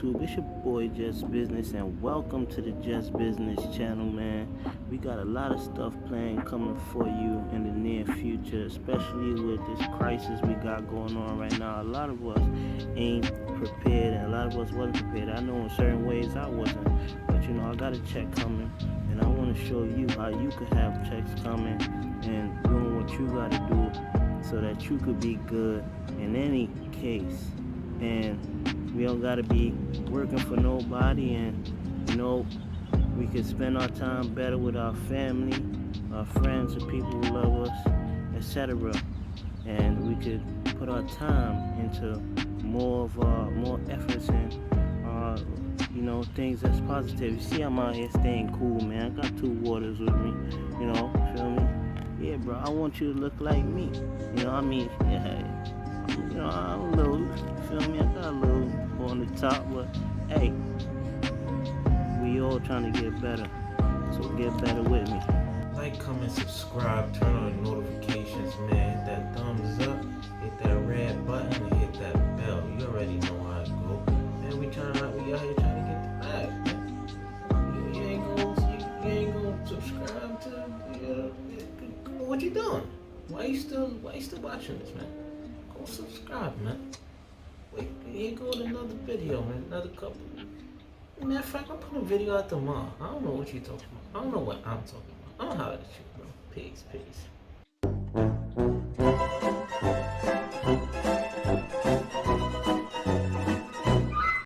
YouTube? It's your boy Jess Business, and welcome to the Jess Business channel, man. We got a lot of stuff planned coming for you in the near future, especially with this crisis we got going on right now. A lot of us ain't prepared, and a lot of us wasn't prepared. I know in certain ways I wasn't, but I got a check coming, and I want to show you how you could have checks coming and doing what you got to do so that you could be good in any case. And we don't gotta be working for nobody, and we can spend our time better with our family, our friends, the people who love us, etc. And we could put our time into more efforts and things that's positive. You see, I'm out here staying cool, man. I got 2 waters with me, feel me? Yeah, bro, I want you to look like me. I'm a little, feel me? I got a little on the top, but hey, we all trying to get better. So get better with me. Like, comment, subscribe, turn on the notifications, man. Hit that thumbs up, hit that red button, and hit that bell. You already know how it go. Man, we out here trying to get the bag, man. You ain't gonna subscribe to what you doing? Why you still watching this, man? Go subscribe, man. Wait, here go to another video, man. Another couple. Matter of fact, I'm putting a video out tomorrow. I don't know what you're talking about. I don't know what I'm talking about. I'm gonna holler at you, bro. Peace.